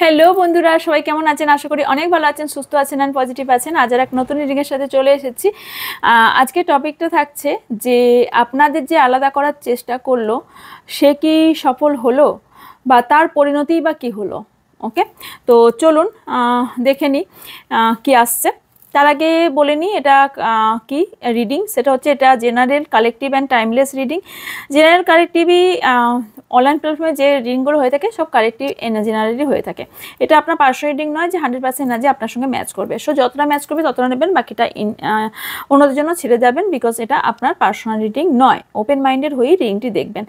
Hello বন্ধুরা, সবাই কেমন আছেন? আশা করি অনেক ভালো আছেন, সুস্থ আছেন অ্যান্ড পজিটিভ আছেন। আজ আর এক নতুন রিডিংয়ের সাথে চলে এসেছি। আজকে টপিকটা থাকছে যে আপনাদের যে আলাদা করার চেষ্টা করলো সে কি সফল হলো বা তার পরিণতিই বা কী হলো। ওকে, তো চলুন দেখে নিই কী আসছে। তার আগে বলে নিই এটা কি রিডিং। সেটা হচ্ছে এটা general, collective and timeless reading. General কালেকটিভই অনলাইন প্ল্যাটফর্মে যে রিডিংগুলো হয়ে থাকে সব কালেকটিভ জেনারেলই হয়ে থাকে। এটা আপনার পার্সোনাল রিডিং নয় যে 100% না যে আপনার সঙ্গে ম্যাচ করবে। সো যতটা ম্যাচ করবে ততটা নেবেন, বাকিটা অন্যদের জন্য ছেড়ে যাবেন, বিকজ এটা আপনার পার্সোনাল রিডিং নয়। ওপেন মাইন্ডেড হয়েই রিডিংটি দেখবেন।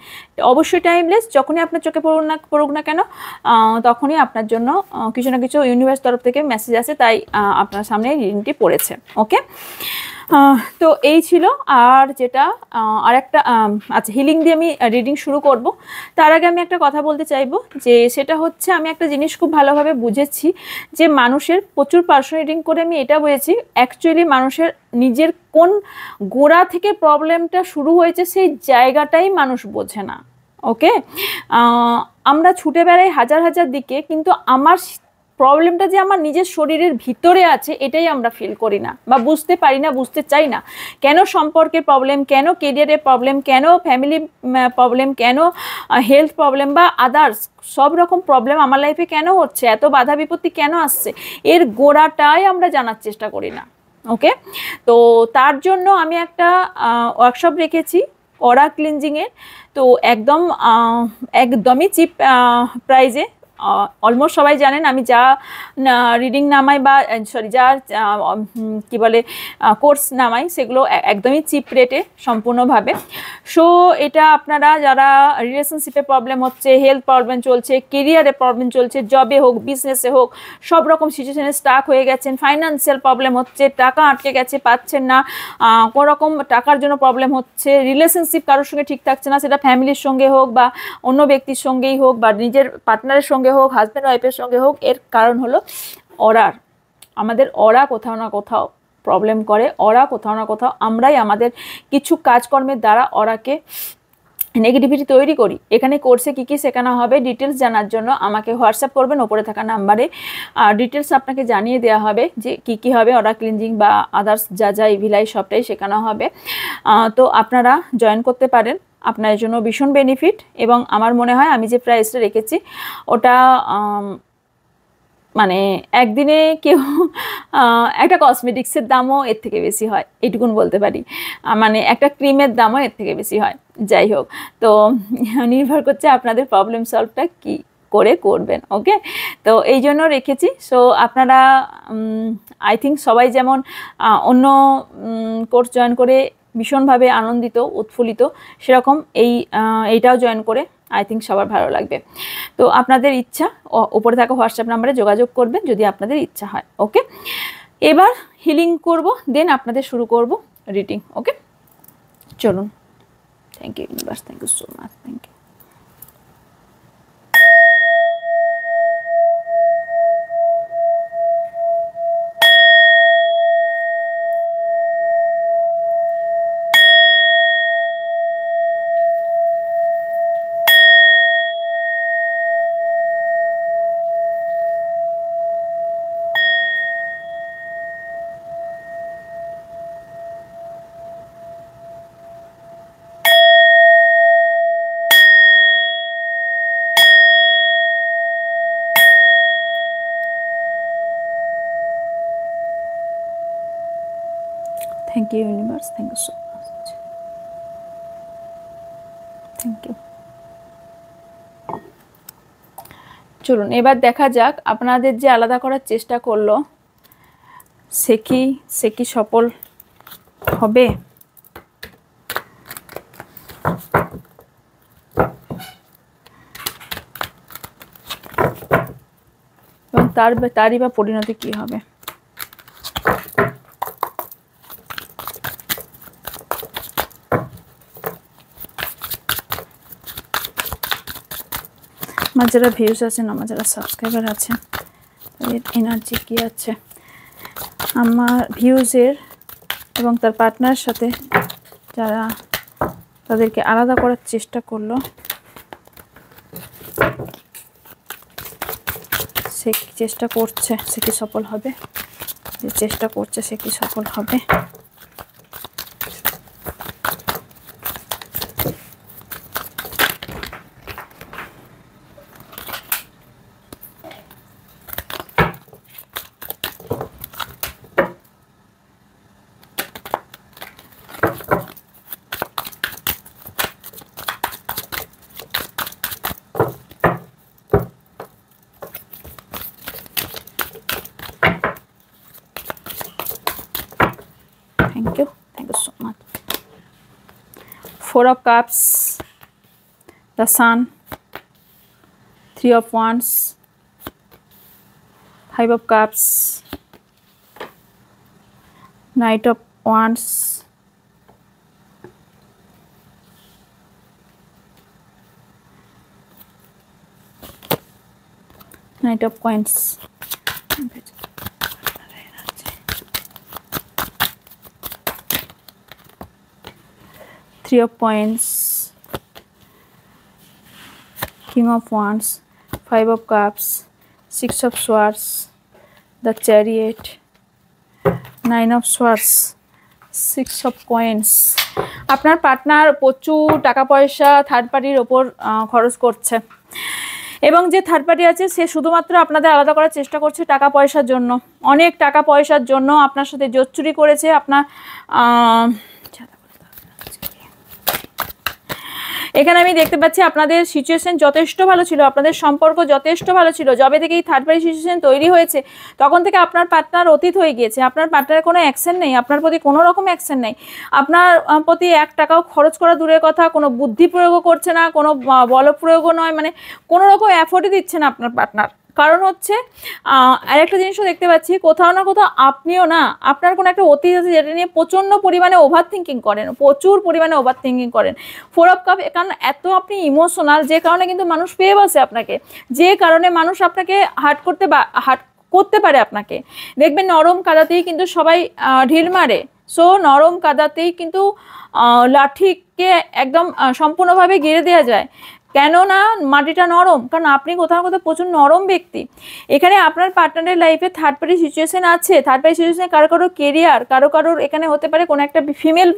অবশ্যই টাইমলেস। যখনই আপনার চোখে পড়ুক না কেন তখনই আপনার জন্য কিছু না কিছু ইউনিভার্স তরফ থেকে মেসেজ আসে, তাই আপনার সামনে রিডিংটি পড়েছে। ওকে, তো এই ছিল। আর যেটা আর একটা আচ্ছা, হিলিং দিয়ে আমি রিডিং শুরু করব। তার আগে আমি একটা কথা বলতে চাইবো, যে সেটা হচ্ছে আমি একটা জিনিস খুব ভালোভাবে বুঝেছি যে মানুষের প্রচুর পার্সোনাল রিডিং করে আমি এটা বুঝেছি অ্যাকচুয়ালি মানুষের নিজের কোন গোড়া থেকে প্রবলেমটা শুরু হয়েছে সেই জায়গাটাই মানুষ বোঝে না। ওকে, আমরা ছুটে বেড়াই হাজার হাজার দিকে, কিন্তু আমার প্রবলেমটা যে আমার নিজের শরীরের ভিতরে আছে এটাই আমরা ফিল করি না বা বুঝতে পারি না, বুঝতে চাই না। কেন সম্পর্কের প্রবলেম, কেন কেরিয়ারের প্রবলেম, কেন ফ্যামিলি প্রবলেম, কেন হেলথ প্রবলেম বা আদার্স সব রকম প্রবলেম আমার লাইফে কেন হচ্ছে, এত বাধা বিপত্তি কেন আসছে, এর গোড়াটাই আমরা জানার চেষ্টা করি না। ওকে, তো তার জন্য আমি একটা ওয়ার্কশপ রেখেছি অরা ক্লিনজিংয়ের। তো একদমই চিপ প্রাইজে। অলমোস্ট সবাই জানেন আমি যা রিডিং নামাই বা যা কি বলে কোর্স নামাই সেগুলো একদমই চিপ রেটে সম্পূর্ণভাবে। সো এটা আপনারা যারা রিলেশনশিপে প্রবলেম হচ্ছে, হেলথ প্রবলেম চলছে, কেরিয়ারে প্রবলেম চলছে, জবে হোক বিজনেসে হোক, সব রকম সিচুয়েশনে স্টাক হয়ে গেছেন, ফাইন্যান্সিয়াল প্রবলেম হচ্ছে, টাকা আটকে গেছে পাচ্ছেন না, কোনো রকম টাকার জন্য প্রবলেম হচ্ছে, রিলেশনশিপ কারোর সঙ্গে ঠিক থাকছে না, সেটা ফ্যামিলির সঙ্গে হোক বা অন্য ব্যক্তির সঙ্গেই হোক বা নিজের পার্টনারের সঙ্গে হোক, হাজব্যান্ড ওয়াইফের সঙ্গে হোক, এর কারণ হলো অরার। আমাদের অরা কোথাও না কোথাও প্রবলেম করে, অরা কোথাও না কোথাও আমরাই আমাদের কিছু কাজকর্মের দ্বারা অরাকে নেগেটিভিটি তৈরি করি। এখানে কোর্সে কী কী শেখানো হবে ডিটেলস জানার জন্য আমাকে হোয়াটসঅ্যাপ করবেন ওপরে থাকা নাম্বারে। ডিটেলস আপনাকে জানিয়ে দেওয়া হবে যে কী কী হবে, অরা ক্লিনজিং বা আদার্স যা যা ইভিলাই সবটাই শেখানো হবে। তো আপনারা জয়েন করতে পারেন, আপনার জন্য ভীষণ বেনিফিট। এবং আমার মনে হয় আমি যে প্রাইসটা রেখেছি ওটা মানে একদিনে কেউ একটা কসমেটিক্সের দামও এর থেকে বেশি হয়, এটুকুন বলতে পারি। মানে একটা ক্রিমের দামও এর থেকে বেশি হয়। যাই হোক, তো নির্ভর করছে আপনাদের প্রবলেম সলভটা কী করে করবেন। ওকে, তো এই জন্য রেখেছি। সো আপনারা আই থিঙ্ক সবাই যেমন অন্য কোর্স জয়েন করে ভীষণভাবে আনন্দিত উৎফুল্লিত, সেরকম এইটাও জয়েন করে আই থিঙ্ক সবার ভালো লাগবে। তো আপনাদের ইচ্ছা উপরে থাকা হোয়াটসঅ্যাপ নাম্বারে যোগাযোগ করবেন যদি আপনাদের ইচ্ছা হয়। ওকে, এবার হিলিং করব, দেন আপনাদের শুরু করব রিডিং। ওকে, চলুন। Thank you universe, thank you so much, thank you. Thank you universe, thank you so much, thank you. চলুন এবার দেখা যাক আপনাদের যে আলাদা করার চেষ্টা করলো সে কি সফল হবে। এবং তারই বা পরিণতি কি হবে। আমার যারা ভিউজ আছেন, আমার যারা সাবস্ক্রাইবার আছেন, তাদের এনার্জি কী আছে, আমার ভিউজের এবং তার পার্টনারের সাথে যারা তাদেরকে আলাদা করার চেষ্টা করলো সে কি চেষ্টা করছে, সে কি সফল হবে? যে চেষ্টা করছে সে কি সফল হবে? Thank you so much. 4 of Cups, the Sun, 3 of Wands, 5 of Cups, Knight of Wands, Knight of Coins. 3 of Coins, King of Wands, 5 of Cups, 6 of Swords, the Chariot, 9 of Swords, 6 of Coins. আপনার partner প্রচুর টাকা পয়সা third পার্টির ওপর খরচ করছে, এবং যে থার্ড পার্টি আছে সে শুধুমাত্র আপনাদের আলাদা করার চেষ্টা করছে টাকা পয়সার জন্য। অনেক টাকা পয়সার জন্য আপনার সাথে জোচ্চুরি করেছে। আপনার এখানে আমি দেখতে পাচ্ছি আপনাদের সিচুয়েশন যথেষ্ট ভালো ছিল, আপনাদের সম্পর্ক যথেষ্ট ভালো ছিল। যবে থেকে এই থার্ড পার্টি সিচুয়েশন তৈরি হয়েছে তখন থেকে আপনার পার্টনার অতীত হয়ে গিয়েছে। আপনার পার্টনারের কোনো অ্যাকশন নেই, আপনার প্রতি কোনো রকম অ্যাকশন নেই। আপনার প্রতি 1 টাকাও খরচ করা দূরের কথা, কোনো বুদ্ধি প্রয়োগও করছে না, কোনো বল প্রয়োগও নয়, মানে কোনো রকম এফোর্টই দিচ্ছে না আপনার পার্টনার। কারণ হচ্ছে আরেকটা জিনিসও দেখতে পাচ্ছি, কোথাও না কোথাও আপনিও না, আপনার কোনো একটা অতীত আছে যেটা নিয়ে প্রচণ্ড পরিমাণে ওভার থিঙ্কিং করেন, প্রচুর পরিমাণে ওভার থিঙ্কিং করেন। 4 অফ কাপ, কারণ এত আপনি ইমোশনাল, যে কারণে কিন্তু মানুষ পেয়ে বসে আপনাকে, যে কারণে মানুষ আপনাকে হার্ট করতে পারে আপনাকে। দেখবেন নরম কাদাতেই কিন্তু সবাই ঢিল মারে, সো নরম কাদাতেই কিন্তু লাঠিকে একদম সম্পূর্ণভাবে গেড়ে দেওয়া যায়। কেন না মাটিটা নরম, কারণ আপনি কোথাও না কোথাও প্রচুর নরম ব্যক্তি। এখানে আপনার পার্টনারের লাইফে থার্ড পার্টি সিচুয়েশন আছে। থার্ড পার্টি সিচুয়েশনে কারো কেরিয়ার, কারোর এখানে হতে পারে কোনো একটা ফিমেল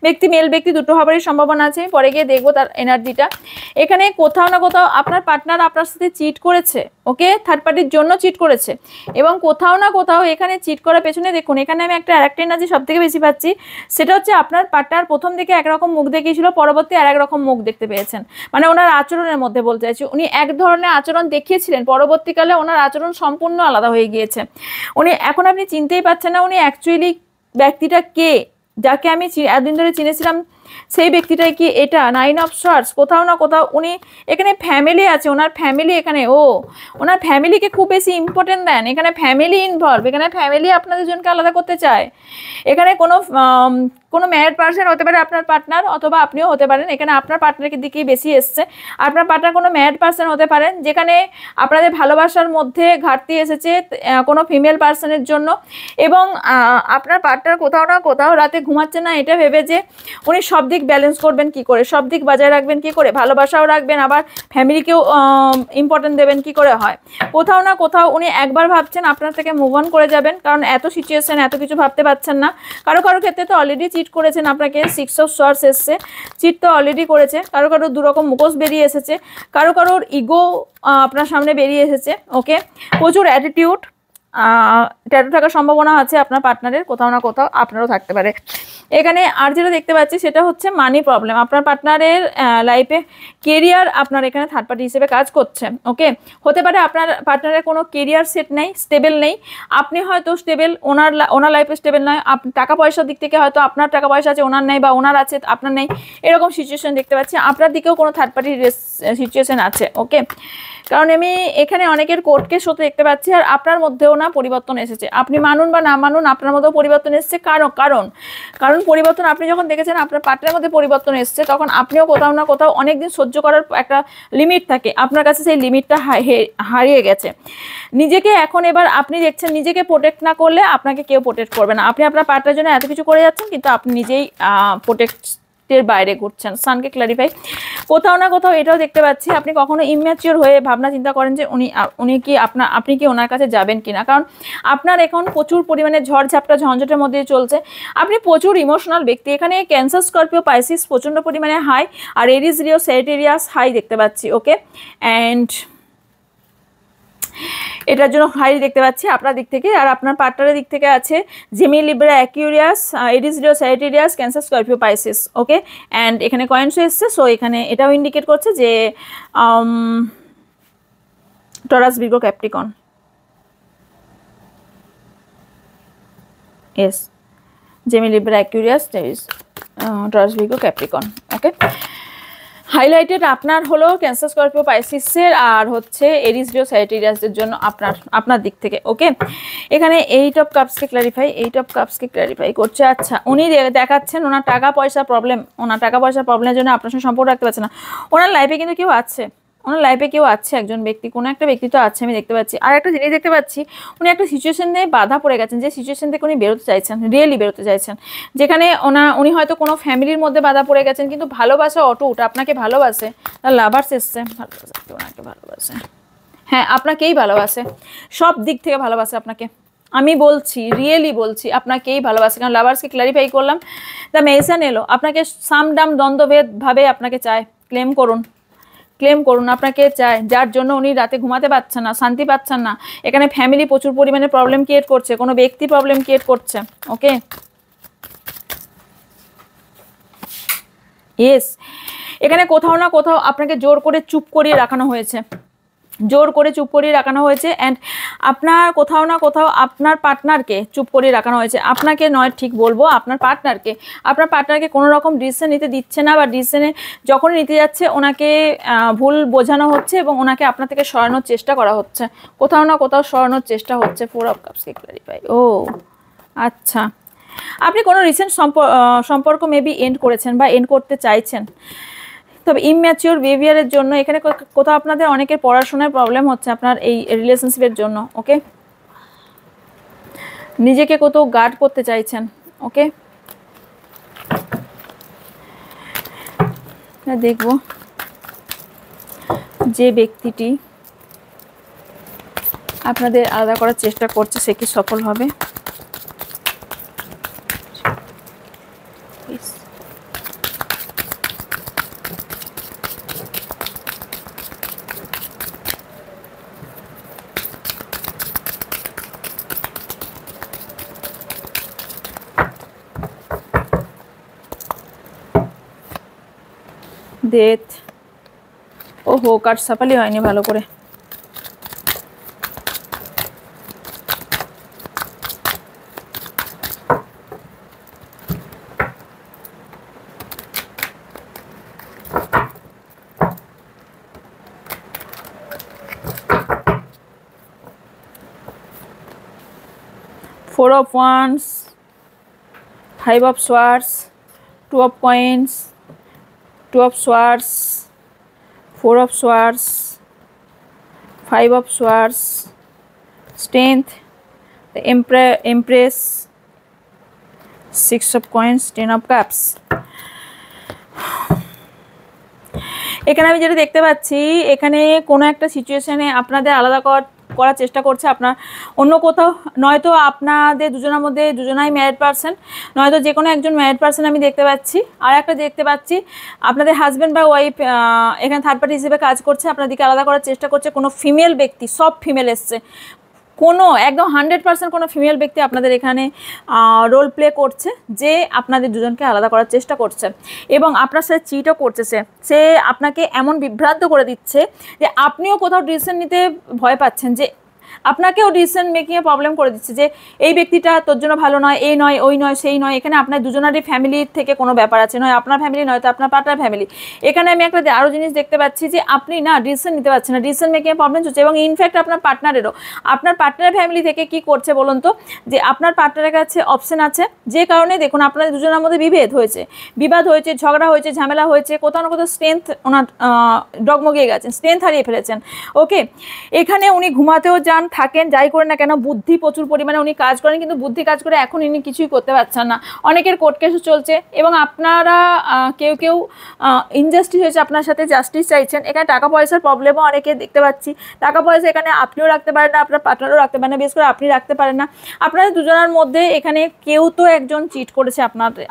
ব্যক্তি মেল ব্যক্তি দুটো হবারই সম্ভাবনা আছে। পরে গিয়ে দেখবো তার এনার্জিটা। এখানে কোথাও না কোথাও আপনার পার্টনার আপনার সাথে চিট করেছে, ওকে, থার্ড পার্টির জন্য চিট করেছে, এবং কোথাও না কোথাও এখানে চিট করার পেছনে দেখুন এখানে আমি আরেকটা এনার্জি সব থেকে বেশি পাচ্ছি। সেটা হচ্ছে আপনার পার্টনার প্রথম দিকে একরকম মুখ দেখিয়েছিল, পরবর্তী আর একরকম মুখ দেখতে পেয়েছেন। মানে ওনার আচরণের মধ্যে বলতে চাইছি, উনি এক ধরনের আচরণ দেখিয়েছিলেন, পরবর্তীকালে ওনার আচরণ সম্পূর্ণ আলাদা হয়ে গিয়েছে। উনি এখন আপনি চিনতেই পারছেন না উনি অ্যাকচুয়ালি ব্যক্তিটা কে, যাকে আমি এতদিন ধরে চিনেছিলাম সেই ব্যক্তিটাই কি এটা। 9 অফ সোয়ার্ডস, কোথাও না কোথাও উনি এখানে ফ্যামিলি আছে, ওনার ফ্যামিলি এখানে, ওনার ফ্যামিলিকে খুব বেশি ইম্পর্টেন্ট দেন। এখানে ফ্যামিলি ইনভলভ, এখানে ফ্যামিলি আপনাদের জনকে আলাদা করতে চায়। এখানে কোনো ম্যারিড পার্সন হতে পারে আপনার পার্টনার, অথবা আপনিও হতে পারেন। এখানে আপনার পার্টনারের দিকেই বেশি এসছে। আপনার পার্টনার কোনো ম্যারিড পার্সন হতে পারেন, যেখানে আপনাদের ভালোবাসার মধ্যে ঘাটতি এসেছে কোনো ফিমেল পার্সনের জন্য, এবং আপনার পার্টনার কোথাও না কোথাও রাতে ঘুমাচ্ছে না এটা ভেবে যে উনি সব দিক ব্যালেন্স করবেন কি করে, সব দিক বজায় রাখবেন কি করে, ভালোবাসাও রাখবেন আবার ফ্যামিলিকেও ইম্পর্টেন্ট দেবেন কি করে হয়। কোথাও না কোথাও উনি একবার ভাবছেন আপনার থেকে মুভ অন করে যাবেন, কারণ এত সিচুয়েশন, এত কিছু ভাবতে পারছেন না। কারো ক্ষেত্রে তো অলরেডি চিট করেছেন আপনাকে, 6 অফ সোয়ার্ডস এসছে, চিট তো অলরেডি করেছে। কারো দুরকম মুখোশ বেরিয়ে এসেছে, কারোর ইগো আপনার সামনে বেরিয়ে এসেছে, ওকে। প্রচুর অ্যাটিটিউড, ট্যাটু থাকার সম্ভাবনা আছে আপনার পার্টনারের, কোথাও না কোথাও আপনারও থাকতে পারে। এখানে আর যেটা দেখতে পাচ্ছি সেটা হচ্ছে মানি প্রবলেম। আপনার পার্টনারের লাইফে কেরিয়ার আপনার এখানে থার্ড পার্টি হিসেবে কাজ করছে, ওকে। হতে পারে আপনার পার্টনারের কোনো কেরিয়ার সেট নেই, স্টেবল নেই, আপনি হয়তো স্টেবল, ওনার লাইফে স্টেবল নয়। টাকা পয়সার দিক থেকে হয়তো আপনার টাকা পয়সা আছে, ওনার নেই, বা ওনার আছে আপনার নেই, এরকম সিচুয়েশন দেখতে পাচ্ছি। আপনার দিকেও কোনো থার্ড পার্টি সিচুয়েশন আছে, ওকে। কারণ আমি এখানে অনেকের কোর্ট কেস হতে দেখতে পাচ্ছি, আর আপনার মধ্যেও না পরিবর্তন এসেছে। আপনি মানুন বা না মানুন, আপনার মধ্যেও পরিবর্তন এসেছে। কারণ পরিবর্তন আপনি যখন দেখেছেন আপনার পার্টনারের মধ্যে পরিবর্তন এসছে, তখন আপনিও কোথাও না কোথাও অনেকদিন সহ্য করার একটা লিমিট থাকে, আপনার কাছে সেই লিমিটটা হারিয়ে গেছে। নিজেকে এখন এবার আপনি দেখছেন নিজেকে প্রোটেক্ট না করলে আপনাকে কেউ প্রোটেক্ট করবে না। আপনি আপনার পার্টনারের জন্য এত কিছু করে যাচ্ছেন, কিন্তু আপনি নিজেই প্রোটেক্ট সাবজেক্টের বাইরে ঘুরছেন। সানকে ক্লারিফাই, কোথাও না কোথাও এটাও দেখতে পাচ্ছি আপনি কখনো ইম্যাচিওর হয়ে ভাবনা চিন্তা করেন যে আপনি কি ওনার কাছে যাবেন কিনা, কারণ আপনার এখন প্রচুর পরিমাণে ঝড়ঝাপটা ঝঞ্ঝটের মধ্যে চলছে। আপনি প্রচুর ইমোশনাল ব্যক্তি। এখানে ক্যান্সার, স্করপিও, পাইসিস প্রচণ্ড পরিমাণে হাই, আর এরিস, লিও, স্যাজিটেরিয়াস হাই দেখতে পাচ্ছি। ওকে, অ্যান্ড এটার জন্য হাই দেখতে পাচ্ছি আপনার দিক থেকে। আর আপনার পার্টনারের দিক থেকে আছে Gemini, Libra, Aquarius, Aries, Leo, Sagittarius, Cancer, Scorpio, Pisces. Okay, and এখানে কয়েন্স এসছে, সো এখানে এটাও ইন্ডিকেট করছে যে টরাস, ভির্গো, ক্যাপ্রিকন। এস Gemini, Libra, Aquarius, Taurus, Virgo, Capricorn. Okay, highlighted আপনার হলো ক্যান্সার, স্করপিও, পাইসিসের, আর হচ্ছে এরিস, লিও, স্যাজিটেরিয়াসের জন্য আপনার দিক থেকে। ওকে, এখানে 8 অফ কাপসকে ক্ল্যারিফাই করছে। আচ্ছা, উনি দেখাচ্ছেন ওনার টাকা পয়সা প্রবলেম, প্রবলেমের জন্য আপনার সঙ্গে সম্পর্ক রাখতে পারছে না। ওনার লাইফে কিন্তু কেউ আছে, একজন ব্যক্তি, কোনো একটা ব্যক্তি তো আছে আমি দেখতে পাচ্ছি। আর একটা জিনিস দেখতে পাচ্ছি, উনি একটা সিচুয়েশনে বাধা পড়ে গেছেন, যে সিচুয়েশন থেকে উনি বেরোতে চাইছেন, রিয়েলি বেরোতে চাইছেন, যেখানে উনি হয়তো কোনো ফ্যামিলির মধ্যে বাধা পড়ে গেছেন, কিন্তু ভালোবাসা অটুট, আপনাকে ভালোবাসে। তার লাভার্স এসছে, ওনাকে ভালোবাসে, হ্যাঁ আপনাকেই ভালোবাসে, সব দিক থেকে ভালোবাসে আপনাকে। আমি বলছি, রিয়েলি বলছি, আপনাকেই ভালোবাসে। কারণ লাভার্সকে ক্ল্যারিফাই করলাম, দ্য মেশন এলো, আপনাকে সামডাম দ্বন্দ্বভেদ ভাবে আপনাকে চায়। ক্লেম করুন, আপনাকে চায়, যার জন্য উনি রাতে ঘুমাতে পারছেন না, শান্তি পাচ্ছেন না। এখানে ফ্যামিলি প্রচুর পরিমাণে প্রবলেম ক্রিয়েট করছে, কোনো ব্যক্তি প্রবলেম ক্রিয়েট করছে। ওকে, ইয়েস, এখানে কোথাও না কোথাও আপনাকে জোর করে চুপ করিয়ে রাখানো হয়েছে, অ্যান্ড আপনার কোথাও না কোথাও আপনার পার্টনারকে চুপ করিয়ে রাখানো হয়েছে। আপনাকে নয়, ঠিক বলবো আপনার পার্টনারকে কোনো রকম ডিসিশন নিতে দিচ্ছে না, বা ডিসিশনে যখনই নিতে যাচ্ছে ওনাকে ভুল বোঝানো হচ্ছে, এবং ওনাকে আপনার থেকে সরানোর চেষ্টা করা হচ্ছে, কোথাও না কোথাও সরানোর চেষ্টা হচ্ছে। 4 অফ কাপসকে ক্ল্যারিফাই। ও আচ্ছা, আপনি কোনো রিসেন্ট সম্পর্ক মেবি এন্ড করেছেন বা এন্ড করতে চাইছেন, তবে ইম্যাচিওর বিহেভিয়ারের জন্য এখানে কোথাও আপনাদের অনেকের পড়াশোনায় প্রবলেম হচ্ছে আপনার এই রিলেশনশিপের জন্য। ওকে, নিজেকে কোথাও গার্ড করতে চাইছেন। ওকে, দেখব যে ব্যক্তিটি আপনাদের আলাদা করার চেষ্টা করছে সে কি সফল হবে। ডেথ, ওহো, কার্ড সাফালি হয়নি ভালো করে। Four of Wands, 5 of Swords, 2 of Coins, 2 of Swords, 4 of Swords, 5 of Swords, Strength, the Empress, 6 of Coins, 10 of Cups। এখানে আমি যেটা দেখতে পাচ্ছি, এখানে কোনো একটা সিচুয়েশনে আপনাদের আলাদা করার চেষ্টা করছে আপনার অন্য কোথাও, নয়তো আপনাদের দুজনের মধ্যে দুজনাই ম্যারিড পারসন, নয়তো যে কোনো একজন ম্যারিড পারসন আমি দেখতে পাচ্ছি। আর একটা দেখতে পাচ্ছি আপনাদের হাজব্যান্ড বা ওয়াইফ এখানে থার্ড পার্টি হিসেবে কাজ করছে, আপনাদেরকে আলাদা করার চেষ্টা করছে। কোনো ফিমেল ব্যক্তি, সব ফিমেল এসছে, কোনো একদম 100% কোনো ফিমেল ব্যক্তি আপনাদের এখানে রোল প্লে করছে, যে আপনাদের দুজনকে আলাদা করার চেষ্টা করছে, এবং আপনার সাথে চিটও করছে। সে আপনাকে এমন বিভ্রান্ত করে দিচ্ছে যে আপনিও কোথাও ডিসিশন নিতে ভয় পাচ্ছেন, যে আপনাকেও ডিসিশন মেকিংয়ে প্রবলেম করে দিচ্ছে, যে এই ব্যক্তিটা তোর জন্য ভালো নয়, এই নয়, ওই নয়, সেই নয়। এখানে আপনার দুজনারই ফ্যামিলির থেকে কোনো ব্যাপার আছে, নয় আপনার ফ্যামিলি, নয়তো আপনার পার্টনার ফ্যামিলি। এখানে আমি একটা আরও জিনিস দেখতে পাচ্ছি, যে আপনি না ডিসিশন নিতে পারছেন না, ডিসিশন মেকিংয়ে প্রবলেম হচ্ছে। এবং ইনফ্যাক্ট আপনার পার্টনারের ফ্যামিলি থেকে কি করছে বলুন তো, যে আপনার পার্টনারের কাছে অপশন আছে, যে কারণে দেখুন আপনাদের দুজনের মধ্যে বিবাদ হয়েছে, ঝগড়া হয়েছে, ঝামেলা হয়েছে, কোথাও না কোথাও স্ট্রেংথ ওনার ডগমগিয়ে গেছেন, স্ট্রেংথ হারিয়ে ফেলেছেন। ওকে, এখানে উনি ঘুমাতেও যান, বুদ্ধিমান থাকেন, যাই করেন না কেন, বুদ্ধি প্রচুর পরিমাণে উনি কাজ করেন, কিন্তু বুদ্ধি কাজ করে এখন ইনি কিছুই করতে পারছেন না। অনেকের কোর্ট কেসও চলছে এবং আপনারা কেউ কেউ ইনজাস্টিস হয়েছে, আপনার সাথে জাস্টিস চাইছেন। এখানে টাকা পয়সার প্রবলেমও অনেকে দেখতে পাচ্ছি। টাকা পয়সা এখানে আপনিও রাখতে পারেন না, আপনার পার্টনারও রাখতে পারেন না, বিশেষ করে আপনি রাখতে পারেন না। আপনাদের দুজনের মধ্যে এখানে কেউ তো একজন চিট করেছে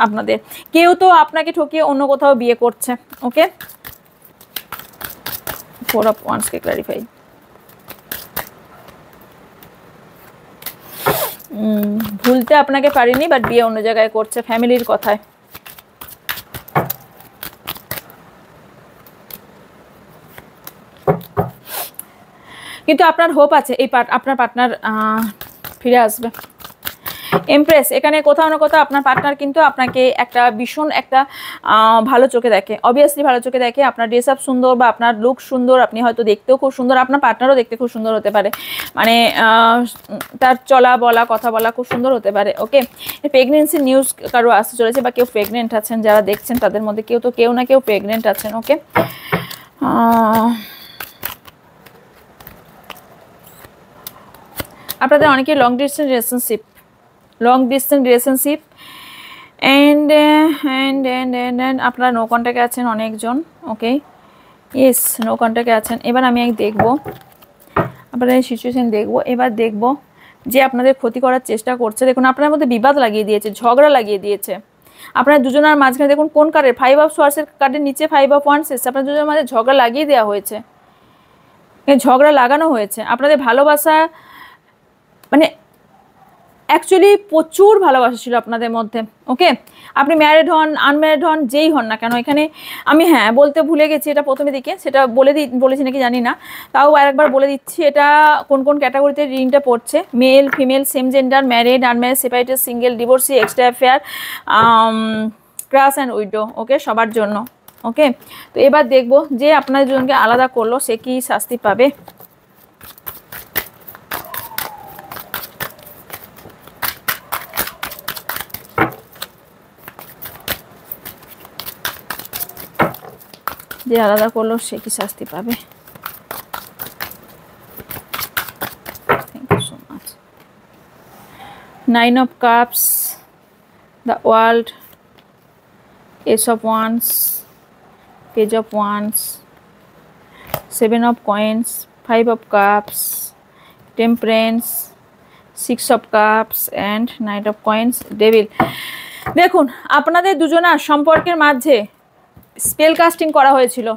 আপনাদের, কেউ তো আপনাকে ঠকিয়ে অন্য কোথাও বিয়ে করছে। ওকে, 4 of Wands কে ক্লারিফাই। ভুলতে আপনাকে পারিনি, বাট বিয়ে অন্য জায়গায় করছে ফ্যামিলির কথায়। কিন্তু আপনার হোপ আছে, আপনার পার্টনার ফিরে আসবে। এমপ্রেস, এখানে কোথাও না কোথাও আপনার পার্টনার কিন্তু আপনাকে একটা ভীষণ একটা ভালো চোখে দেখে, অবভিয়াসলি ভালো চোখে দেখে। আপনার ড্রেস আপ সুন্দর বা আপনার লুক সুন্দর, আপনি হয়তো দেখতেও খুব সুন্দর, আপনার পার্টনারও দেখতে খুব সুন্দর হতে পারে, মানে তার চলা বলা কথা বলা খুব সুন্দর হতে পারে। ওকে, প্রেগনেন্সি নিউজ কারো আসতে চলেছে বা কেউ প্রেগনেন্ট আছেন, যারা দেখছেন তাদের মধ্যে কেউ না কেউ প্রেগনেন্ট আছেন। ওকে, আপনাদের অনেকে লং ডিস্টেন্স রিলেশনশিপ অ্যান্ড আপনারা নো কন্ট্যাক্টে আছেন অনেকজন। ওকে, ইয়েস, নো কন্ট্যাক্টে আছেন। এবার আমি দেখব আপনাদের সিচুয়েশন, এবার দেখব যে আপনাদের ক্ষতি করার চেষ্টা করছে। দেখুন, আপনার মধ্যে বিবাদ লাগিয়ে দিয়েছে, ঝগড়া লাগিয়ে দিয়েছে। আপনার দুজনের মাঝখানে দেখুন কোন কার্ডের, 5 of Swords-এর কার্ডের নিচে 5 of Wands এসেছে। আপনার দুজনের মাঝে ঝগড়া লাগিয়ে দেওয়া হয়েছে, ঝগড়া লাগানো হয়েছে। আপনাদের ভালোবাসা মানে অ্যাকচুয়ালি প্রচুর ভালোবাসা ছিল আপনাদের মধ্যে। ওকে, আপনি ম্যারিড হন আনম্যারিড হন যেই হন না কেন, এখানে আমি বলতে ভুলে গেছি, এটা প্রথমে দিকে সেটা বলেছি নাকি জানি না, তাও আরেকবার বলে দিচ্ছি। এটা কোন কোন ক্যাটাগরিতে রিডিংটা পড়ছে: male, female, same gender, married, unmarried, separated, single, divorcee, extra affair, crush and widow. Okay, সবার জন্য। ওকে, তো এবার দেখব যে আপনার দুজনকে আলাদা করলো সে কি শাস্তি পাবে। যে আলাদা করলো সে কি শাস্তি পাবে। Thank you so much. 9 of Cups, the World, Ace of Wands, Page of Wands, 7 of Coins, 5 of Cups, Temperance, 6 of Cups and Knight of Coins, Devil। দেখুন, আপনাদের দুজনার সম্পর্কের মাঝে স্পেল কাস্টিং করা হয়েছিল।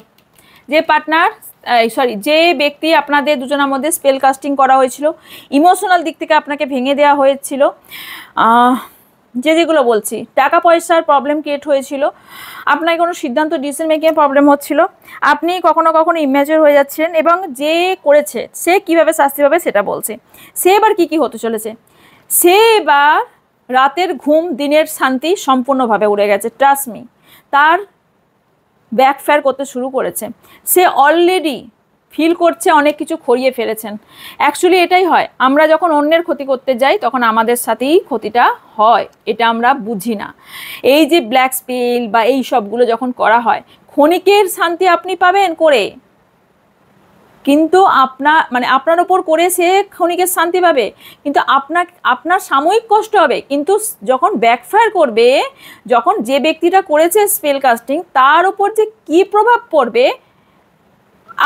যে ব্যক্তি আপনাদের দুজনের মধ্যে স্পেল কাস্টিং করা হয়েছিল, ইমোশনাল দিক থেকে আপনাকে ভেঙে দেওয়া হয়েছিল। যেগুলো বলছি, টাকা পয়সার প্রবলেম ক্রিয়েট হয়েছিল, আপনার কোনো সিদ্ধান্ত ডিসিশন মেকিংয়ে প্রবলেম হচ্ছিল, আপনি কখনো কখনো ইম্যাচিওর হয়ে যাচ্ছিলেন, এবং যে করেছে সে কিভাবে শাস্তি পাবে সেটা বলছে। সে এবার কি হতে চলেছে, সে এবার রাতের ঘুম দিনের শান্তি সম্পূর্ণভাবে উড়ে গেছে। ট্রাস্ট মি, তার ব্যাকফায়ার করতে শুরু করেছে। সে অলরেডি ফিল করছে অনেক কিছু খড়িয়ে ফেলেছেন। অ্যাকচুয়ালি এটাই হয়, আমরা যখন অন্যের ক্ষতি করতে যাই তখন আমাদের সাথেই ক্ষতিটা হয়, এটা আমরা বুঝি না। এই যে ব্ল্যাক স্পেল বা এই সবগুলো যখন করা হয়, ক্ষণিকের শান্তি আপনি পাবেন করে, কিন্তু আপনার ওপর করে সে ক্ষণিকের শান্তি পাবে, কিন্তু আপনার সাময়িক কষ্ট হবে। কিন্তু যখন ব্যাকফায়ার করবে, যখন যে ব্যক্তিটা করেছে স্পেল কাস্টিং তার ওপর যে কী প্রভাব পড়বে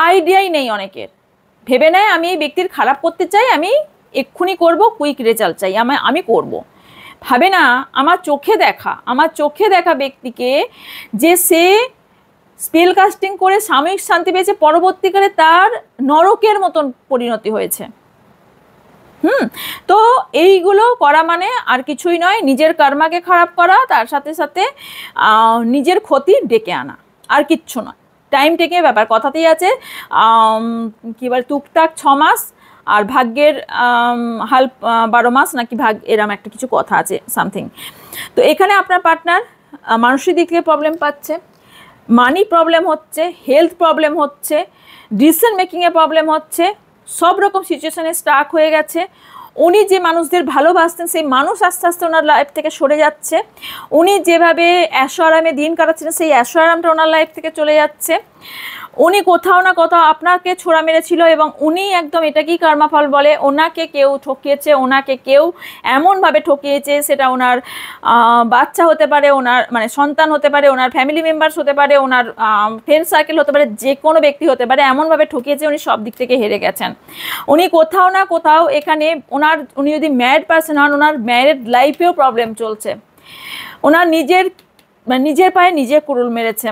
আইডিয়াই নেই অনেকের। ভেবে নেয় আমি এই ব্যক্তির খারাপ করতে চাই, আমি এক্ষুনি করব, কুইক রেজাল্ট চাই, আমি করব। ভাবে না আমার চোখে দেখা ব্যক্তিকে যে সে স্পেল কাস্টিং করে সাময়িক শান্তি পেয়েছে, পরবর্তীকালে তার নরকের মতন পরিণতি হয়েছে। তো এইগুলো করা মানে আর কিছুই নয়, নিজের কর্মাকে খারাপ করা, তার সাথে সাথে নিজের ক্ষতি ডেকে আনা, আর কিচ্ছু নয়। টাইম টেকিং ব্যাপার, কথাতেই আছে কি বলে, টুকটাক 6 মাস আর ভাগ্যের হাল 12 মাস নাকি এরম একটা কিছু কথা আছে সামথিং। তো এখানে আপনার পার্টনার মানসিক দিক থেকে প্রবলেম পাচ্ছে, মানি প্রবলেম হচ্ছে, হেলথ প্রবলেম হচ্ছে, ডিসিশন মেকিংয়ে প্রবলেম হচ্ছে, সব রকম সিচুয়েশনে স্টাক হয়ে গেছে। উনি যে মানুষদের ভালোবাসতেন সেই মানুষ আস্তে আস্তে ওনার লাইফ থেকে সরে যাচ্ছে। উনি যেভাবে ऐशो आरामे দিন কাটাচ্ছিলেন সেই ऐशो आरामটা ওনার লাইফ থেকে চলে যাচ্ছে। উনি কোথাও না কোথাও আপনাকে ছোড়া মেরেছিল এবং উনি একদম এটাকেই কর্মফল বলে, ওনাকে কেউ ঠকিয়েছে, ওনাকে কেউ এমনভাবে ঠকিয়েছে, সেটা ওনার বাচ্চা হতে পারে, ওনার মানে সন্তান হতে পারে, ওনার ফ্যামিলি মেম্বার্স হতে পারে, ওনার ফ্রেন্ড সার্কেল হতে পারে, যে কোনো ব্যক্তি হতে পারে, এমনভাবে ঠকিয়েছে উনি সব দিক থেকে হেরে গেছেন। উনি কোথাও না কোথাও এখানে উনি যদি ম্যারিড পার্সন হন, ওনার ম্যারিড লাইফেও প্রবলেম চলছে, ওনার নিজের পায়ে নিজে কুড়ুল মেরেছে।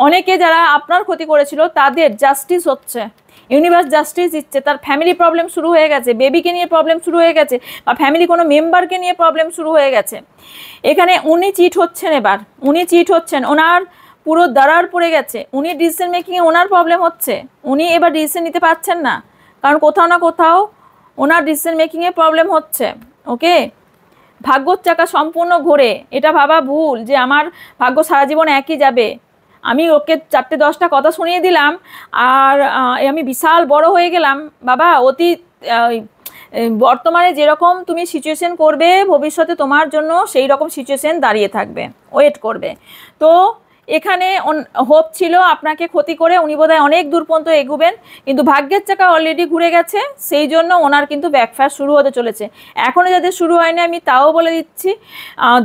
অনেকে যারা আপনার ক্ষতি করেছিল তাদের জাস্টিস হচ্ছে, ইউনিভার্স জাস্টিস দিচ্ছে। তার ফ্যামিলি প্রবলেম শুরু হয়ে গেছে, বেবিকে নিয়ে প্রবলেম শুরু হয়ে গেছে, বা ফ্যামিলি কোনো মেম্বারকে নিয়ে প্রবলেম শুরু হয়ে গেছে। এখানে উনি চিট হচ্ছেন, এবার উনি চিট হচ্ছেন, ওনার পুরো দাঁড়ার পড়ে গেছে, উনি ডিসিশন মেকিংয়ে ওনার প্রবলেম হচ্ছে, উনি এবার ডিসিশন নিতে পারছেন না, কারণ কোথাও না কোথাও ওনার ডিসিশন মেকিংয়ে প্রবলেম হচ্ছে। ওকে, ভাগ্যর চাকা সম্পূর্ণ ঘোরে, এটা ভাবা ভুল যে আমার ভাগ্য সারা জীবন একই যাবে। আমি ওকে 4টে 10টা কথা শুনিয়ে দিলাম আর আমি বিশাল বড় হয়ে গেলাম। বাবা, বর্তমানে যেরকম তুমি সিচুয়েশন করবে, ভবিষ্যতে তোমার জন্য সেই রকম সিচুয়েশন দাঁড়িয়ে থাকবে, ওয়েট করবে। তো এখানে হোপ ছিল আপনাকে ক্ষতি করে উনি বোধহয় অনেক দূর পর্যন্ত এগোবেন, কিন্তু ভাগ্যের চাকা অলরেডি ঘুরে গেছে, সেই জন্য ওনার কিন্তু ব্যাকফায়ার শুরু হতে চলেছে। এখনও যাদের শুরু হয়নি আমি তাও বলে দিচ্ছি,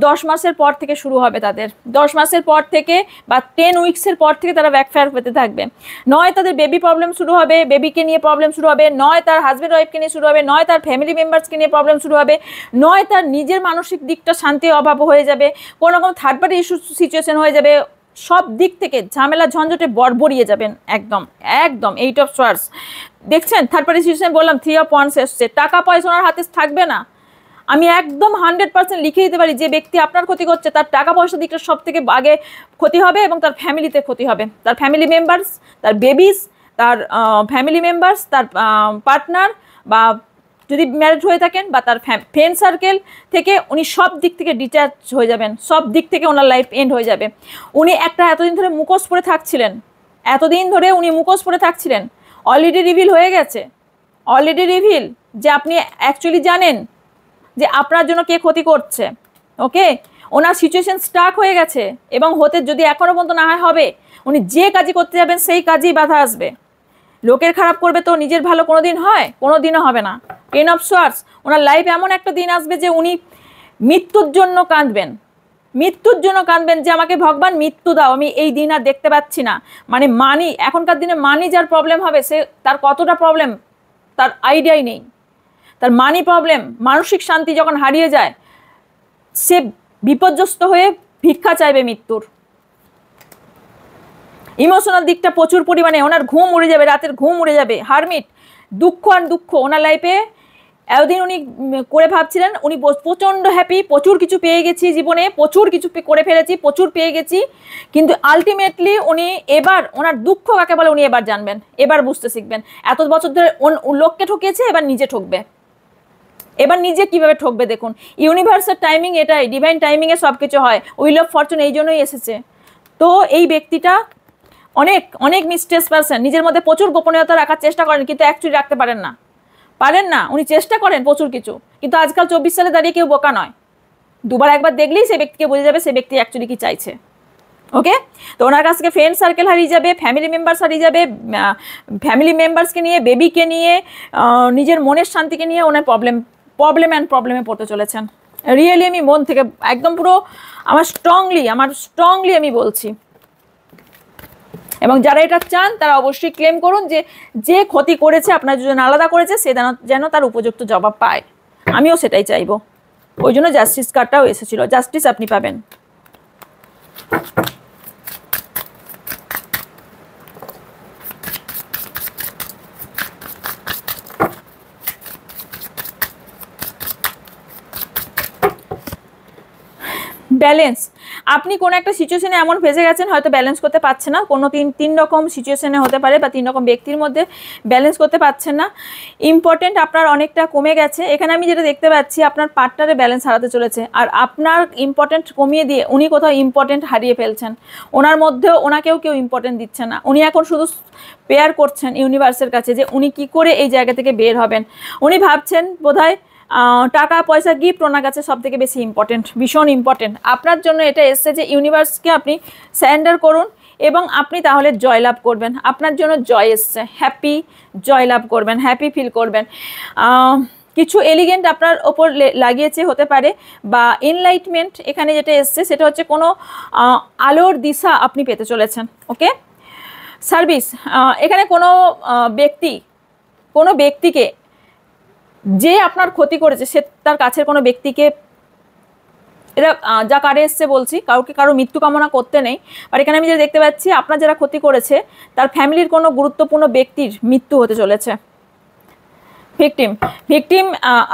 10 মাসের পর থেকে শুরু হবে তাদের, 10 মাসের পর থেকে বা 10 উইক্সের পর থেকে তারা ব্যাকফায়ার পেতে থাকবে। নয় তাদের বেবি প্রবলেম শুরু হবে, বেবিকে নিয়ে প্রবলেম শুরু হবে, নয় তার হাজব্যান্ড ওয়াইফকে নিয়ে শুরু হবে, নয় তার ফ্যামিলি মেম্বার্সকে নিয়ে প্রবলেম শুরু হবে, নয় তার নিজের মানসিক দিকটা শান্তি অভাব হয়ে যাবে, কোনো রকম থার্ড পার্টি ইস্যু সিচুয়েশন হয়ে যাবে, সব দিক থেকে ঝামেলা ঝঞ্ঝটে বড়বড়িয়ে যাবেন একদম একদম। 8 অফ সোয়ার্ডস দেখছেন, থার্ড পার্টি সিচুয়েশন বললাম, 3 অফ ওয়ান্ডস এসছে, টাকা পয়সা ওনার হাতে থাকবে না। আমি একদম 100% লিখে দিতে পারি, যে ব্যক্তি আপনার ক্ষতি করছে তার টাকা পয়সার দিকটা সব থেকে আগে ক্ষতি হবে এবং তার ফ্যামিলিতে ক্ষতি হবে, তার ফ্যামিলি মেম্বার্স, তার বেবিস, তার ফ্যামিলি মেম্বার্স, তার পার্টনার, বা যদি ম্যারিড হয়ে থাকেন, বা তার ফ্রেন্ড সার্কেল থেকে উনি সব দিক থেকে ডিটাচ হয়ে যাবেন, সব দিক থেকে ওনার লাইফ এন্ড হয়ে যাবে। উনি এতদিন ধরে মুখোশ পরে থাকছিলেন, এতদিন ধরে উনি মুখোশ পরে থাকছিলেন, অলরেডি রিভিল হয়ে গেছে, অলরেডি রিভিল যে আপনি অ্যাকচুয়ালি জানেন যে আপনার জন্য কে ক্ষতি করছে। ওকে, ওনার সিচুয়েশন স্টার্ট হয়ে গেছে এবং হতে যদি এখনও পর্যন্ত না হবে, উনি যে কাজই করতে যাবেন সেই কাজেই বাধা আসবে। লোকের খারাপ করবে তো নিজের ভালো কোনো দিন হয়? কোনো দিনও হবে না। 10 অফ সোয়ার্ডস, ওনার লাইফ এমন একটা দিন আসবে যে উনি মৃত্যুর জন্য কাঁদবেন, মৃত্যুর জন্য কাঁদবেন, যে আমাকে ভগবান মৃত্যু দাও, আমি এই দিন আর দেখতে পাচ্ছি না। মানে মানি, এখনকার দিনে মানি যার প্রবলেম হবে, সে তার কতটা প্রবলেম তার আইডিয়াই নেই। তার মানি প্রবলেম, মানসিক শান্তি যখন হারিয়ে যায়, সে বিপর্যস্ত হয়ে ভিক্ষা চাইবে মৃত্যুর। ইমোশনাল দিকটা প্রচুর পরিমাণে, ওনার ঘুম উড়ে যাবে, রাতের ঘুম উড়ে যাবে। হারমিট, দুঃখ আর দুঃখ ওনার লাইফে। এতদিন উনি করে ভাবছিলেন উনি প্রচণ্ড হ্যাপি, প্রচুর কিছু পেয়ে গেছি জীবনে, প্রচুর কিছু করে ফেলেছি, প্রচুর পেয়ে গেছি, কিন্তু আলটিমেটলি উনি এবার ওনার দুঃখ কাকে বলে উনি এবার জানবেন, এবার বুঝতে শিখবেন। এত বছর ধরে লোককে ঠকিয়েছে, এবার নিজে ঠকবে, এবার নিজে কিভাবে ঠকবে দেখুন। ইউনিভার্সের টাইমিং এটাই, ডিভাইন টাইমিংয়ে সব কিছু হয়। উইল অফ ফরচুন এই জন্যই এসেছে। তো এই ব্যক্তিটা অনেক অনেক মিস্টেস পারসন, নিজের মধ্যে প্রচুর গোপনীয়তা রাখার চেষ্টা করেন, কিন্তু অ্যাকচুয়ালি রাখতে পারেন না, উনি চেষ্টা করেন প্রচুর কিছু, কিন্তু আজকাল 24 সালে দাঁড়িয়ে কেউ বোকা নয়। দুবার একবার দেখলেই সে ব্যক্তিকে বোঝা যাবে সে ব্যক্তি অ্যাকচুয়ালি কি চাইছে। ওকে, তো ওনার কাছ থেকে ফ্রেন্ড সার্কেল হারিয়ে যাবে, ফ্যামিলি মেম্বার্স হারিয়ে যাবে, ফ্যামিলি মেম্বার্সকে নিয়ে, বেবিকে নিয়ে, নিজের মনের শান্তিকে নিয়ে ওনার প্রবলেমে পড়তে চলেছেন। রিয়েলি আমি মন থেকে একদম পুরো আমার স্ট্রংলি আমি বলছি। এবং যারা এটা চান তারা অবশ্যই ক্লেম করুন যে ক্ষতি করেছে, আপনার জন্য আলাদা করেছে, সে যেন তার উপযুক্ত জবাব পায়। আমিও সেটাই চাইবো, ওই জন্য জাস্টিস কার্ডটাও এসেছিল, জাস্টিস আপনি পাবেন। ব্যালেন্স, আপনি কোনো একটা সিচুয়েশনে এমন ফেসে গেছেন, হয়তো ব্যালেন্স করতে পারছেন না, কোনো তিন রকম সিচুয়েশনে হতে পারে, বা 3 রকম ব্যক্তির মধ্যে ব্যালেন্স করতে পারছেন না। ইম্পর্টেন্ট আপনার অনেকটা কমে গেছে। এখানে আমি যেটা দেখতে পাচ্ছি, আপনার পার্টনারের ব্যালেন্স হারাতে চলেছে, আর আপনার ইম্পর্টেন্ট কমিয়ে দিয়ে উনি কোথাও ইম্পর্টেন্ট হারিয়ে ফেলছেন। ওনার মধ্যেও ওনাকেও কেউ ইম্পর্টেন্ট দিচ্ছে না। উনি এখন শুধু প্রেয়ার করছেন ইউনিভার্সের কাছে যে উনি কি করে এই জায়গা থেকে বের হবেন। উনি ভাবছেন বোধহয় টাকা পয়সা গিফট ওনার কাছে সব থেকে বেশি ইম্পর্টেন্ট, ভীষণ ইম্পর্টেন্ট। আপনার জন্য এটা এসছে যে ইউনিভার্সকে আপনি সারেন্ডার করুন এবং আপনি তাহলে জয়লাভ করবেন, আপনার জন্য জয় এসছে, হ্যাপি, জয়লাভ করবেন, হ্যাপি ফিল করবেন। কিছু এলিগেন্ট আপনার ওপর লাগিয়েছে হতে পারে, বা এনলাইটমেন্ট এখানে যেটা এসছে সেটা হচ্ছে কোনো আলোর দিশা আপনি পেতে চলেছেন। ওকে, সার্ভিস, এখানে কোনো ব্যক্তিকে যে আপনার ক্ষতি করেছে সে তার কাছের কোনো ব্যক্তিকে, এটা যা কারে এসছে বলছি, কারো মৃত্যু কামনা করতে নেই, আর এখানে আমি যেটা দেখতে পাচ্ছি আপনার যারা ক্ষতি করেছে তার ফ্যামিলির কোনো গুরুত্বপূর্ণ ব্যক্তির মৃত্যু হতে চলেছে। ভিকটিম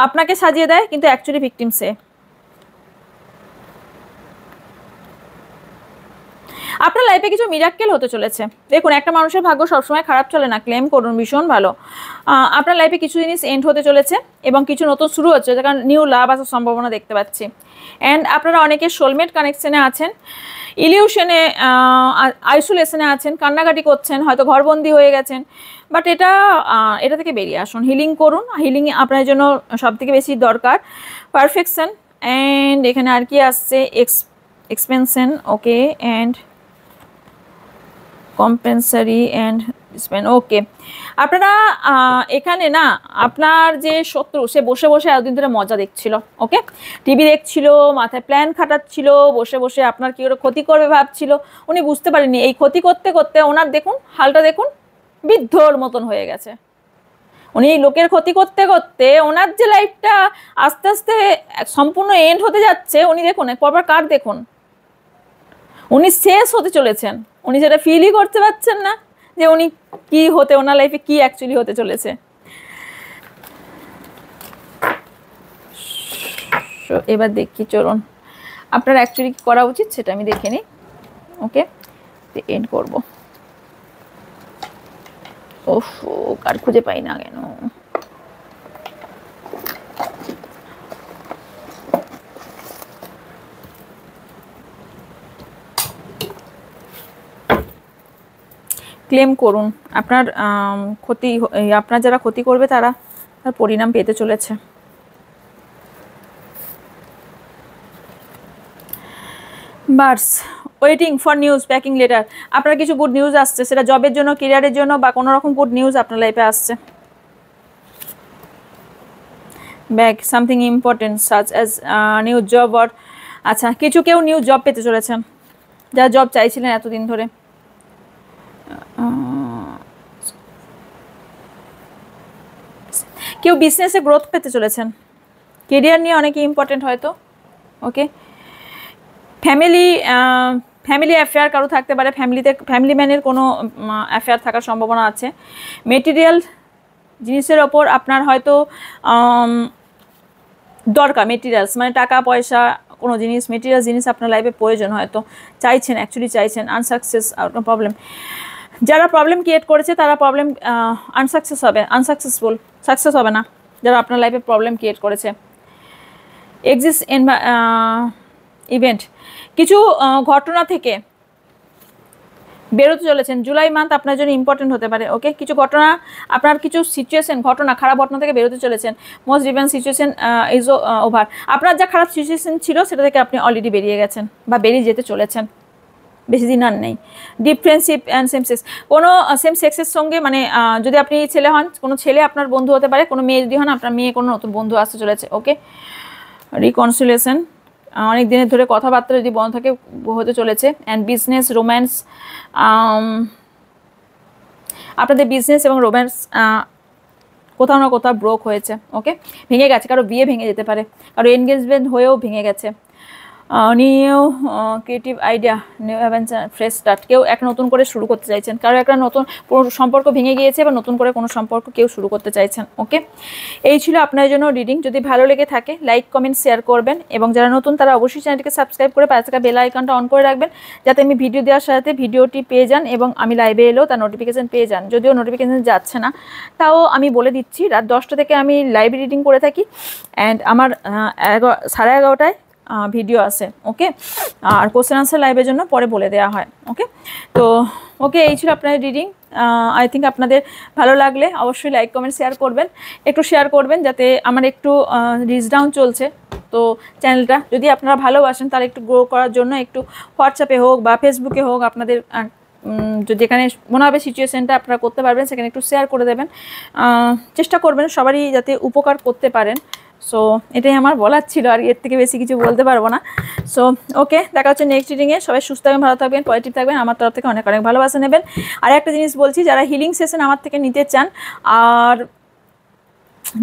আপনাকে সাজিয়ে দেয়, কিন্তু অ্যাকচুয়ালি ভিকটিম সে। আপনার লাইফে কিছু মিরাক্কেল হতে চলেছে। দেখুন, একটা মানুষের ভাগ্য সবসময় খারাপ চলে না, ক্লেম করুন, ভীষণ ভালো। আপনার লাইফে কিছু জিনিস এন্ড হতে চলেছে এবং কিছু নতুন শুরু হচ্ছে, কারণ নিউ লাভ আসার সম্ভাবনা দেখতে পাচ্ছি। অ্যান্ড আপনারা অনেকে সোলমেট কানেকশনে আছেন, ইলিউশনে, আইসোলেশনে আছেন, কান্নাকাটি করছেন, হয়তো ঘরবন্দি হয়ে গেছেন, বাট এটা থেকে বেরিয়ে আসুন, হিলিং করুন। হিলিং আপনার জন্য সব থেকে বেশি দরকার। পারফেকশন, অ্যান্ড এখানে আর কি আসছে, expansion, okay, and compensatory and spend. Okay, আপনারা এখানে না, আপনার যে শত্রু সে বসে বসে এতদিন ধরে মজা দেখছিল। ওকে, টিভি দেখছিল, মাথায় প্ল্যান খাটাচ্ছিল, বসে বসে আপনার কি করে ক্ষতি করবে ভাবছিল। উনি বুঝতে পারেননি, এই ক্ষতি করতে করতে ওনার দেখুন হালটা, দেখুন বৃদ্ধর মতন হয়ে গেছে। উনি লোকের ক্ষতি করতে করতে ওনার যে লাইফটা আস্তে আস্তে সম্পূর্ণ এন্ড হতে যাচ্ছে, উনি দেখুন পরপর কার দেখুন, উনি শেষ হতে চলেছেন। উনি সেটা ফিলই করতে পারছেন না যে উনি কি হতে, ওনার লাইফে কি অ্যাকচুয়ালি হতে চলেছে। এবার দেখি, চলুন আপনার অ্যাকচুয়ালি কি করা উচিত সেটা আমি দেখে নিই। ওকে, এন্ড করবো। ওফ, কার খুঁজে পাই না কেন। ক্লেম করুন, আপনার আপনার যারা ক্ষতি করবে তারা তার পরিণাম পেতে চলেছে। Bars, waiting for news, packing letter. আপনার কিছু গুড নিউজ আসছে, সেটা জবের জন্য, কেরিয়ারের জন্য, বা কোনো রকম গুড নিউজ আপনার লাইফে আসছে। Back, something important such as new job, or আচ্ছা, কেউ নিউ জব পেতে চলেছেন, যারা জব চাইছিলেন এতদিন ধরে। কেউ বিজনেসে গ্রোথ পেতে চলেছেন, কেরিয়ার নিয়ে অনেকে ইম্পর্টেন্ট হয়তো। ওকে, ফ্যামিলি অ্যাফেয়ার কারো থাকতে পারে, ফ্যামিলি ম্যানের কোনো অ্যাফেয়ার থাকার সম্ভাবনা আছে। মেটেরিয়াল জিনিসের ওপর আপনার হয়তো দরকার, মেটেরিয়ালস মানে টাকা পয়সা, কোনো জিনিস, মেটেরিয়াল জিনিস আপনার লাইফে প্রয়োজন, হয়তো চাইছেন, অ্যাকচুয়ালি চাইছেন। আনসাকসেস, প্রবলেম, যারা প্রবলেম ক্রিয়েট করেছে তারা প্রবলেম সাকসেস হবে না, যারা আপনার লাইফে প্রবলেম ক্রিয়েট করেছে। ইভেন্ট, কিছু ঘটনা থেকে বেরোতে চলেছেন। জুলাই মান্থ আপনার জন্য ইম্পর্টেন্ট হতে পারে। ওকে, কিছু ঘটনা, আপনার কিছু সিচুয়েশন, খারাপ ঘটনা থেকে বেরোতে চলেছেন। Most revenge situation is over. আপনার যা খারাপ সিচুয়েশন ছিল সেটা থেকে আপনি অলরেডি বেরিয়ে গেছেন বা বেরিয়ে যেতে চলেছেন, বেশি দিন আর নেই। Deep friendship and same sex, কোনো সেম সেক্সের সঙ্গে, মানে যদি আপনি ছেলে হন, কোনো ছেলে আপনার বন্ধু হতে পারে, কোনো মেয়ে যদি হন আপনার মেয়ে কোনো নতুন বন্ধু আসতে চলেছে। ওকে, রিকনসিলিয়েশন, অনেক দিনের ধরে কথাবার্তা যদি বন্ধ থাকে হতে চলেছে। অ্যান্ড বিজনেস, রোম্যান্স, আপনাদের বিজনেস এবং রোম্যান্স কোথাও না কোথাও ব্রোক হয়েছে। ওকে, ভেঙে গেছে, কারো বিয়ে ভেঙে যেতে পারে, কারো এনগেজমেন্ট হয়েও ভেঙে গেছে। New creative idea, new adventure, fresh start, কেউ এক নতুন করে শুরু করতে চাইছেন, কারো একটা নতুন সম্পর্ক ভেঙে গিয়েছে বা নতুন করে কোনো সম্পর্ক কেউ শুরু করতে চাইছেন। ওকে, এই ছিল আপনার জন্য রিডিং। যদি ভালো লেগে থাকে লাইক, কমেন্ট, শেয়ার করবেন, এবং যারা নতুন তারা অবশ্যই চ্যানেলটিকে সাবস্ক্রাইব করে পাশে থাকা বেল আইকনটা অন করে রাখবেন, যাতে আমি ভিডিও দেওয়ার সাথে ভিডিওটি পেয়ে যান এবং আমি লাইভে এলেও তার নোটিফিকেশান পেয়ে যান। যদিও নোটিফিকেশান যাচ্ছে না, তাও আমি বলে দিচ্ছি, রাত 10টা থেকে আমি লাইভ রিডিং করে থাকি, অ্যান্ড আমার 11:30টায় ভিডিও আসে। ওকে, আর কোশ্চেন আনসার লাইভের জন্য পরে বলে দেওয়া হয়। ওকে, তো ওকে, এই ছিল আপনার রিডিং। আই থিঙ্ক আপনাদের ভালো লাগলে অবশ্যই লাইক, কমেন্ট, শেয়ার করবেন, একটু শেয়ার করবেন, যাতে আমার একটু রিচ ডাউন চলছে, তো চ্যানেলটা যদি আপনারা ভালোবাসেন তাহলে একটু গ্রো করার জন্য একটু হোয়াটসঅ্যাপে হোক বা ফেসবুকে হোক আপনাদের যদি যেখানে মনে হবে সিচুয়েশানটা আপনারা করতে পারবেন সেখানে একটু শেয়ার করে দেবেন, চেষ্টা করবেন সবারই যাতে উপকার করতে পারেন। সো এটাই আমার বলার ছিল, আর এর থেকে বেশি কিছু বলতে পারবো না। সো ওকে, দেখা হচ্ছে নেক্সট রিডিংয়ে। সবাই সুস্থ থাকবেন, ভালো থাকবেন, পজিটিভ থাকবেন। আমার তরফ থেকে অনেক অনেক ভালোবাসা নেবেন। আর একটা জিনিস বলছি, যারা হিলিং সেশন আমার থেকে নিতে চান আর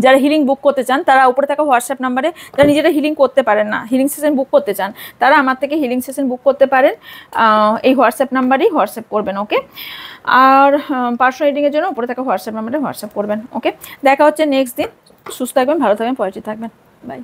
যারা হিলিং বুক করতে চান তারা উপরে থাকা হোয়াটসঅ্যাপ নাম্বারে, যারা নিজেরা হিলিং করতে পারেন না, হিলিং সেশন বুক করতে চান, তারা আমার থেকে হিলিং সেশন বুক করতে পারেন। এই হোয়াটসঅ্যাপ নাম্বারেই হোয়াটসঅ্যাপ করবেন। ওকে, আর পার্সোনাল রিডিংয়ের জন্য উপরে থাকা হোয়াটসঅ্যাপ নাম্বারে হোয়াটসঅ্যাপ করবেন। ওকে, দেখা হচ্ছে নেক্সট দিন। সুস্থ থাকবেন, ভালো থাকবেন, পজিটিভ থাকবেন। বাই।